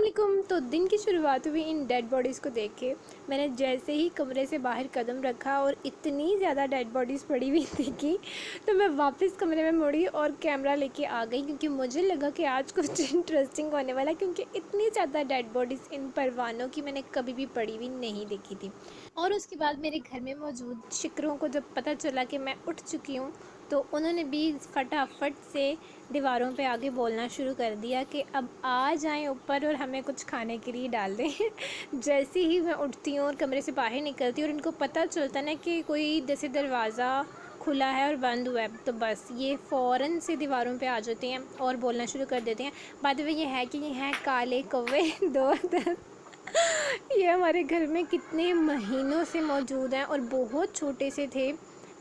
अस्सलाम। तो दिन की शुरुआत हुई इन डेड बॉडीज़ को देख के। मैंने जैसे ही कमरे से बाहर कदम रखा और इतनी ज़्यादा डेड बॉडीज़ पड़ी हुई दिखी, तो मैं वापस कमरे में मुड़ी और कैमरा लेके आ गई, क्योंकि मुझे लगा कि आज कुछ इंटरेस्टिंग होने वाला है, क्योंकि इतनी ज़्यादा डेड बॉडीज़ इन परवानों की मैंने कभी भी पड़ी हुई नहीं देखी थी। और उसके बाद मेरे घर में मौजूद शिकरों को जब पता चला कि मैं उठ चुकी हूँ, तो उन्होंने भी फटाफट से दीवारों पे आके बोलना शुरू कर दिया कि अब आ जाएं ऊपर और हमें कुछ खाने के लिए डाल दें। जैसे ही मैं उठती हूँ और कमरे से बाहर निकलती हूँ और इनको पता चलता ना कि कोई जैसे दरवाज़ा खुला है और बंद हुआ है, तो बस ये फ़ौरन से दीवारों पे आ जाते हैं और बोलना शुरू कर देते हैं। बात ये है कि ये हैं काले कौवे दो दस। ये हमारे घर में कितने महीनों से मौजूद हैं और बहुत छोटे से थे।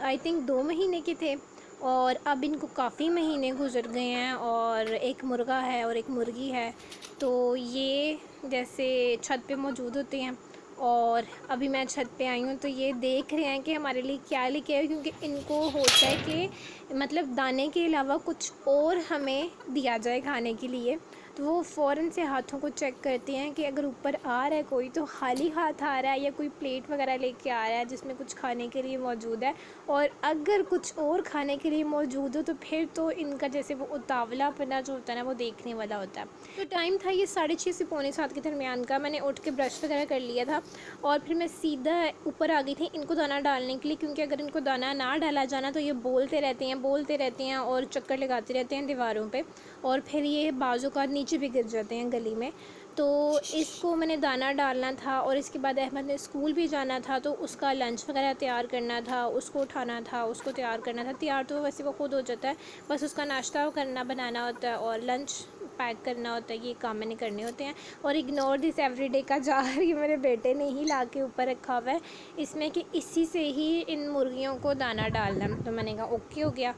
आई थिंक 2 महीने के थे और अब इनको काफ़ी महीने गुजर गए हैं, और एक मुर्गा है और एक मुर्गी है। तो ये जैसे छत पे मौजूद होते हैं, और अभी मैं छत पे आई हूँ तो ये देख रहे हैं कि हमारे लिए क्या लेके आए, क्योंकि इनको होता है कि मतलब दाने के अलावा कुछ और हमें दिया जाए खाने के लिए। तो वो फ़ौरन से हाथों को चेक करते हैं कि अगर ऊपर आ रहा है कोई तो खाली हाथ आ रहा है, या कोई प्लेट वगैरह लेके आ रहा है जिसमें कुछ खाने के लिए मौजूद है। और अगर कुछ और खाने के लिए मौजूद हो तो फिर तो इनका जैसे वो उतावलापना जो होता है ना, वो देखने वाला होता है। तो टाइम था ये 6:30 से पौने 7 के दरमियान का। मैंने उठ के ब्रश वगैरह कर लिया था और फिर मैं सीधा ऊपर आ गई थी इनको दाना डालने के लिए, क्योंकि अगर इनको दाना ना डाला जाना तो ये बोलते रहते हैं और चक्कर लगाते रहते हैं दीवारों पे, और फिर ये बाजू का नीचे भी गिर जाते हैं गली में। तो इसको मैंने दाना डालना था, और इसके बाद अहमद ने स्कूल भी जाना था, तो उसका लंच वगैरह तैयार करना था, उसको उठाना था, उसको तैयार करना था। तैयार तो वैसे वो खुद हो जाता है, बस उसका नाश्ता करना बनाना होता है और लंच पैक करना होता है। ये काम मैंने करने होते हैं। और इग्नोर दिस एवरीडे का जार ये मेरे बेटे ने ही ला के ऊपर रखा हुआ है इसमें, कि इसी से ही इन मुर्गियों को दाना डालना। तो मैंने कहा ओके हो गया।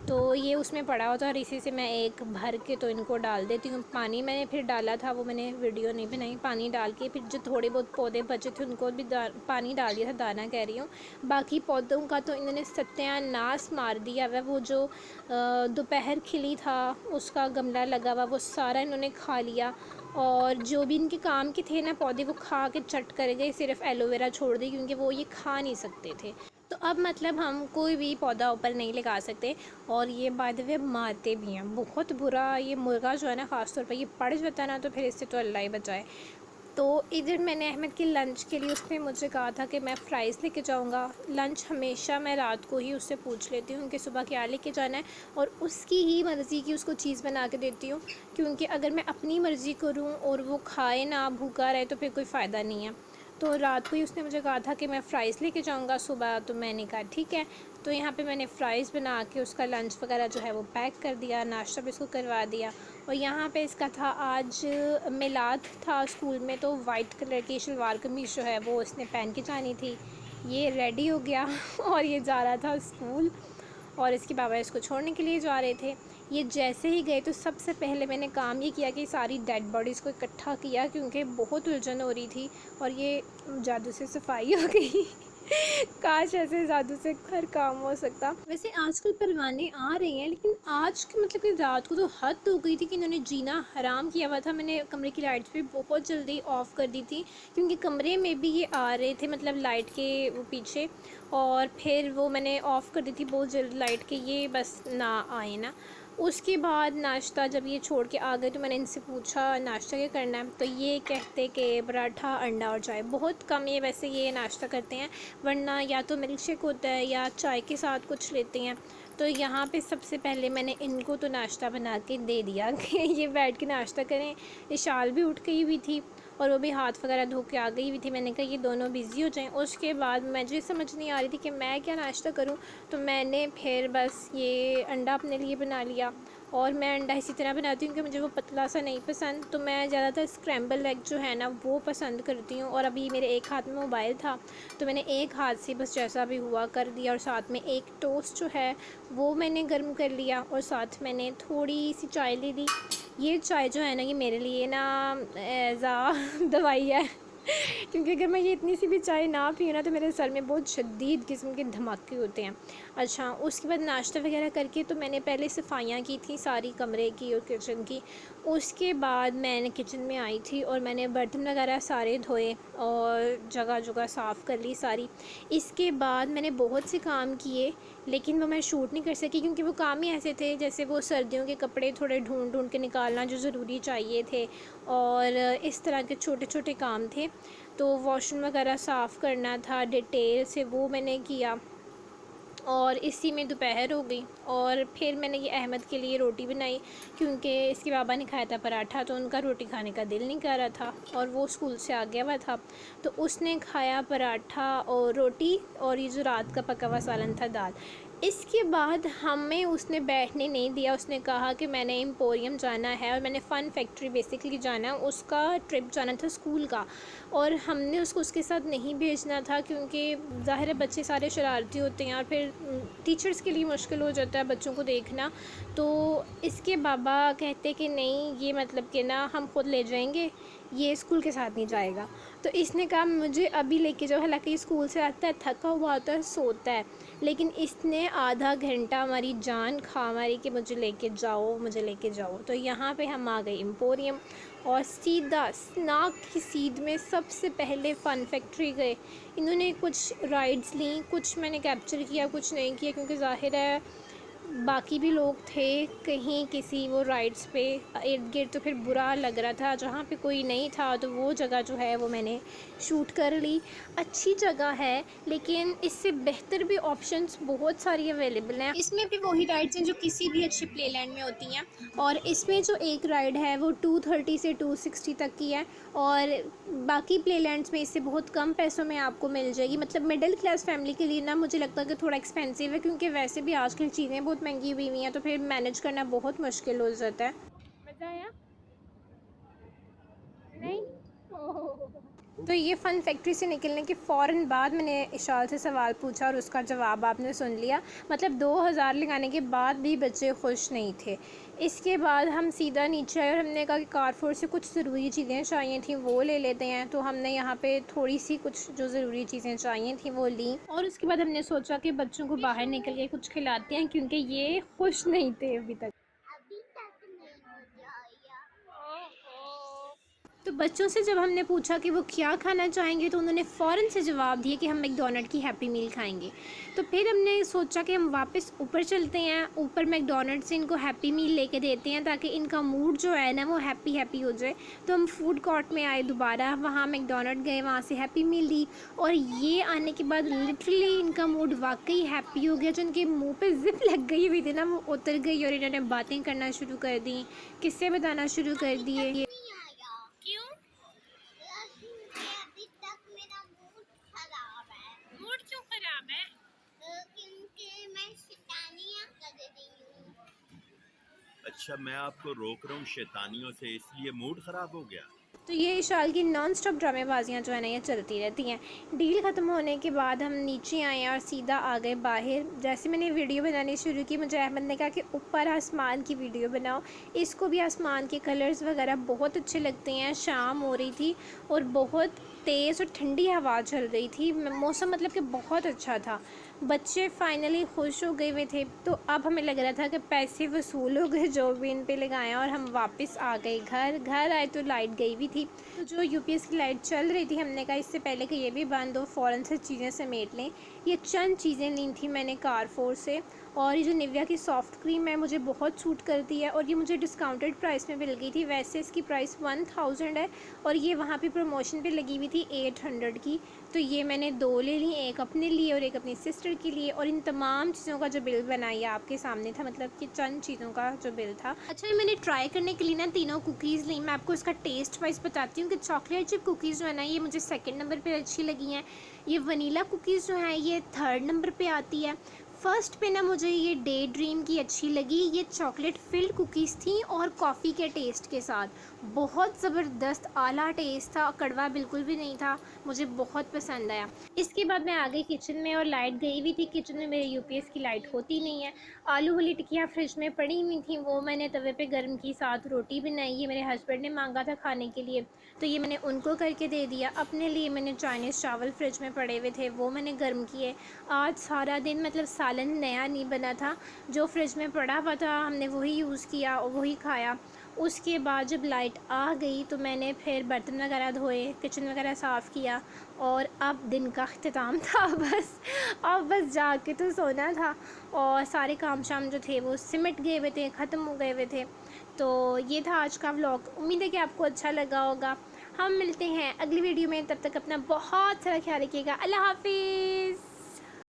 तो ये उसमें पड़ा होता है और इसी से मैं एक भर के तो इनको डाल देती हूँ। पानी मैंने फिर डाला था, वो मैंने वीडियो नहीं बनाई। पानी डाल के फिर जो थोड़े बहुत पौधे बचे थे उनको भी पानी डाल दिया था, दाना कह रही हूँ। बाकी पौधों का तो इन्होंने सत्यानाश मार दिया हुआ। वो जो दोपहर खिली था उसका गमला लगा हुआ, वो सारा इन्होंने खा लिया। और जो भी इनके काम के थे ना पौधे, वो खा के चट कर गए। सिर्फ एलोवेरा छोड़ दी, क्योंकि वो ये खा नहीं सकते थे। तो अब मतलब हम कोई भी पौधा ऊपर नहीं लगा सकते। और ये बाय द वे मारते भी हैं बहुत बुरा। ये मुर्गा जो है ना, ख़ास तौर पर ये पड़ जाता है ना, तो फिर इससे तो अल्लाह ही बचाए। तो इधर मैंने अहमद के लंच के लिए उसने मुझे कहा था कि मैं फ़्राइज़ लेके जाऊंगा। लंच हमेशा मैं रात को ही उससे पूछ लेती हूँ कि सुबह क्या लेके जाना है, और उसकी ही मर्ज़ी की उसको चीज़ बना के देती हूँ। क्योंकि अगर मैं अपनी मर्ज़ी करूँ और वो खाए ना, भूखा रहे, तो फिर कोई फ़ायदा नहीं है। तो रात को ही उसने मुझे कहा था कि मैं फ़्राइज़ लेके जाऊंगा सुबह, तो मैंने कहा ठीक है। तो यहाँ पे मैंने फ़्राइज़ बना के उसका लंच वगैरह जो है वो पैक कर दिया, नाश्ता भी उसको करवा दिया। और यहाँ पे इसका था आज मिलाद था स्कूल में, तो वाइट कलर की शलवार कमीज़ जो है वो इसने पहन के जानी थी। ये रेडी हो गया और ये जा रहा था स्कूल, और इसके बाबा इसको छोड़ने के लिए जा रहे थे। ये जैसे ही गए तो सबसे पहले मैंने काम ये किया कि सारी डेड बॉडीज़ को इकट्ठा किया, क्योंकि बहुत उलझन हो रही थी और ये जादू से सफाई हो गई। काश ऐसे जादू से हर काम हो सकता। वैसे आजकल परवाने आ रहे हैं, लेकिन आज की मतलब कि रात को तो हद हो गई थी कि इन्होंने जीना हराम किया हुआ था। मैंने कमरे की लाइट्स भी बहुत जल्दी ऑफ़ कर दी थी, क्योंकि कमरे में भी ये आ रहे थे, मतलब लाइट के वो पीछे। और फिर वो मैंने ऑफ़ कर दी थी बहुत जल्द लाइट के, ये बस ना आए ना। उसके बाद नाश्ता जब ये छोड़ के आ गए तो मैंने इनसे पूछा नाश्ता क्या करना है, तो ये कहते कि पराठा, अंडा और चाय। बहुत कम ये वैसे ये नाश्ता करते हैं, वरना या तो मिल्क शेक होता है या चाय के साथ कुछ लेते हैं। तो यहाँ पे सबसे पहले मैंने इनको तो नाश्ता बना के दे दिया कि ये बैठ के नाश्ता करें। इशाल भी उठ गई हुई थी और वो भी हाथ वगैरह धो के आ गई हुई थी। मैंने कहा ये दोनों बिज़ी हो जाएं। उसके बाद मुझे समझ नहीं आ रही थी कि मैं क्या नाश्ता करूं, तो मैंने फिर बस ये अंडा अपने लिए बना लिया। और मैं अंडा इसी तरह बनाती हूँ कि मुझे वो पतला सा नहीं पसंद, तो मैं ज़्यादातर स्क्रैम्बल एग जो है ना वो पसंद करती हूँ। और अभी मेरे एक हाथ में मोबाइल था, तो मैंने एक हाथ से बस जैसा भी हुआ कर दिया। और साथ में एक टोस्ट जो है वो मैंने गर्म कर लिया, और साथ मैंने थोड़ी सी चाय ले ली। ये चाय जो है ना, ये मेरे लिए ना एज़ आ दवाई है। क्योंकि अगर मैं ये इतनी सी भी चाय ना पीऊँ ना, तो मेरे सर में बहुत शदीद किस्म के धमाके होते हैं। अच्छा, उसके बाद नाश्ता वगैरह करके तो मैंने पहले सफाइयाँ की थी सारी कमरे की और किचन की। उसके बाद मैंने किचन में आई थी और मैंने बर्तन वगैरह सारे धोए और जगह जगह साफ़ कर ली सारी। इसके बाद मैंने बहुत से काम किए, लेकिन वो मैं शूट नहीं कर सकी क्योंकि वो काम ही ऐसे थे, जैसे वो सर्दियों के कपड़े थोड़े ढूंढ ढूंढ के निकालना जो ज़रूरी चाहिए थे, और इस तरह के छोटे छोटे काम थे। तो वॉशरूम वगैरह साफ़ करना था डिटेल से, वो मैंने किया। और इसी में दोपहर हो गई और फिर मैंने ये अहमद के लिए रोटी बनाई क्योंकि इसके पापा ने खाया था पराठा, तो उनका रोटी खाने का दिल नहीं कर रहा था और वो स्कूल से आ गया हुआ था, तो उसने खाया पराठा और रोटी और ये जो रात का पका हुआ सालन था, दाल। इसके बाद हमें उसने बैठने नहीं दिया, उसने कहा कि मैंने एम्पोरियम जाना है और मैंने फ़न फैक्ट्री बेसिकली जाना है, उसका ट्रिप जाना था स्कूल का, और हमने उसको उसके साथ नहीं भेजना था क्योंकि ज़ाहिर है बच्चे सारे शरारती होते हैं और फिर टीचर्स के लिए मुश्किल हो जाता है बच्चों को देखना। तो इसके बाबा कहते कि नहीं, ये मतलब कि ना हम खुद ले जाएंगे, ये स्कूल के साथ नहीं जाएगा। तो इसने कहा मुझे अभी लेके जाओ, हालांकि स्कूल से आता है थका हुआ होता है, सोता है, लेकिन इसने आधा घंटा हमारी जान खा मारी कि मुझे लेके जाओ, मुझे लेके जाओ। तो यहाँ पे हम आ गए एम्पोरियम और सीधा स्नाक की सीध में सबसे पहले फ़न फैक्ट्री गए। इन्होंने कुछ राइड्स ली, कुछ मैंने कैप्चर किया, कुछ नहीं किया क्योंकि ज़ाहिर है बाकी भी लोग थे कहीं किसी वो राइड्स पे इर्द गिर्द, तो फिर बुरा लग रहा था। जहाँ पे कोई नहीं था तो वो जगह जो है वो मैंने शूट कर ली। अच्छी जगह है, लेकिन इससे बेहतर भी ऑप्शंस बहुत सारी अवेलेबल हैं। इसमें भी वही राइड्स हैं जो किसी भी अच्छे प्लेलैंड में होती हैं, और इसमें जो एक राइड है वो 230 से 260 तक की है, और बाकी प्लेलैंड्स में इससे बहुत कम पैसों में आपको मिल जाएगी। मतलब मिडिल क्लास फैमिली के लिए ना मुझे लगता है कि थोड़ा एक्सपेंसिव है, क्योंकि वैसे भी आजकल चीज़ें बहुत महंगी हुई हुई हैं, तो फिर मैनेज करना बहुत मुश्किल हो जाता है। मज़ा आया? नहीं। तो ये फ़न फैक्ट्री से निकलने के फ़ौरन बाद मैंने इशाल से सवाल पूछा और उसका जवाब आपने सुन लिया। मतलब 2000 लगाने के बाद भी बच्चे खुश नहीं थे। इसके बाद हम सीधा नीचे आए और हमने कहा कि कारफोर से कुछ ज़रूरी चीज़ें चाहिए थी, वो ले लेते हैं। तो हमने यहाँ पे थोड़ी सी कुछ जो ज़रूरी चीज़ें चाहिए थी वो ली, और उसके बाद हमने सोचा कि बच्चों को बाहर निकल के कुछ खिलाते हैं क्योंकि ये खुश नहीं थे अभी तक। तो बच्चों से जब हमने पूछा कि वो क्या खाना चाहेंगे, तो उन्होंने फ़ौरन से जवाब दिया कि हम मैकडोनल्ड की हैप्पी मील खाएंगे। तो फिर हमने सोचा कि हम वापस ऊपर चलते हैं, ऊपर मैकडोनल्ड से इनको हैप्पी मील लेके देते हैं ताकि इनका मूड जो है ना वो हैप्पी हैप्पी हो जाए। तो हम फूड कोर्ट में आए दोबारा, वहाँ मैकडोनल्ड गए, वहाँ से हैप्पी मील ली, और ये आने के बाद लिटरली इनका मूड वाकई हैप्पी हो गया। जो इनके मुँह पर जिप लग गई हुई थी ना वो उतर गई और इन्होंने बातें करना शुरू कर दी, किस्से बताना शुरू कर दिए। क्यों? अभी तक मेरा मूड खराब है। मूड क्यों खराब है? क्योंकि मैं शैतानियाँ कर रही हूँ। अच्छा, मैं आपको रोक रहा हूँ शैतानियों से, इसलिए मूड ख़राब हो गया। तो ये इशाल की नॉन स्टॉप ड्रामेबाजियाँ जो है ना ये चलती रहती हैं। डील ख़त्म होने के बाद हम नीचे आए और सीधा आ गए बाहर। जैसे मैंने वीडियो बनानी शुरू की, मुझे अहमद ने कहा कि ऊपर आसमान की वीडियो बनाओ, इसको भी आसमान के कलर्स वगैरह बहुत अच्छे लगते हैं। शाम हो रही थी और बहुत तेज़ और ठंडी हवा चल रही थी, मौसम मतलब कि बहुत अच्छा था। बच्चे फाइनली खुश हो गए हुए थे, तो अब हमें लग रहा था कि पैसे वसूल हो गए जो भी इन पे लगाए, और हम वापस आ गए घर आए तो लाइट गई हुई थी। तो जो यूपीएस की लाइट चल रही थी, हमने कहा इससे पहले कि ये भी बंद हो फ़ौरन से चीज़ें समेट लें। ये चंद चीज़ें ली थी मैंने कारफोर से, और ये जो निविया की सॉफ्ट क्रीम है मुझे बहुत सूट करती है, और ये मुझे डिस्काउंटेड प्राइस में मिल गई थी। वैसे इसकी प्राइस 1000 है और ये वहाँ पे प्रमोशन पे लगी हुई थी 800 की। तो ये मैंने 2 ले ली, एक अपने लिए और एक अपनी सिस्टर के लिए, और इन तमाम चीज़ों का जो बिल बनाया आपके सामने था, मतलब कि चंद चीज़ों का जो बिल था। अच्छा, मैंने ट्राई करने के लिए ना तीनों कुकीज़ ली। मैं आपको इसका टेस्ट वाइज बताती हूँ कि चॉकलेट चिप कुकीज़ जो है ना ये मुझे सेकंड नंबर पे अच्छी लगी हैं। ये वनीला कुकीज़ जो है ये थर्ड नंबर पे आती है। फ़र्स्ट पे ना मुझे ये डे ड्रीम की अच्छी लगी। ये चॉकलेट फिल्ड कुकीज़ थी और कॉफ़ी के टेस्ट के साथ, बहुत ज़बरदस्त आला टेस्ट था, कड़वा बिल्कुल भी नहीं था, मुझे बहुत पसंद आया। इसके बाद मैं आ गई किचन में और लाइट गई हुई थी। किचन में मेरे यूपीएस की लाइट होती नहीं है। आलू वाली टिक्कियाँ फ्रिज में पड़ी हुई थी, वो मैंने तवे पे गर्म की, साथ रोटी बनाई। ये मेरे हस्बैंड ने मांगा था खाने के लिए, तो ये मैंने उनको करके दे दिया। अपने लिए मैंने चाइनीज़ चावल फ्रिज में पड़े हुए थे, वो मैंने गर्म किए। आज सारा दिन मतलब सालन नया नहीं बना था, जो फ्रिज में पड़ा हुआ था हमने वही यूज़ किया और वही खाया। उसके बाद जब लाइट आ गई तो मैंने फिर बर्तन वगैरह धोए, किचन वगैरह साफ़ किया और अब दिन का अख्तिताम था बस। अब बस जाके तो सोना था और सारे काम शाम जो थे वो सिमट गए हुए थे, ख़त्म हो गए हुए थे। तो ये था आज का व्लॉग। उम्मीद है कि आपको अच्छा लगा होगा। हम मिलते हैं अगली वीडियो में, तब तक अपना बहुत सारा ख्याल रखिएगा। अल्लाह हाफिज़।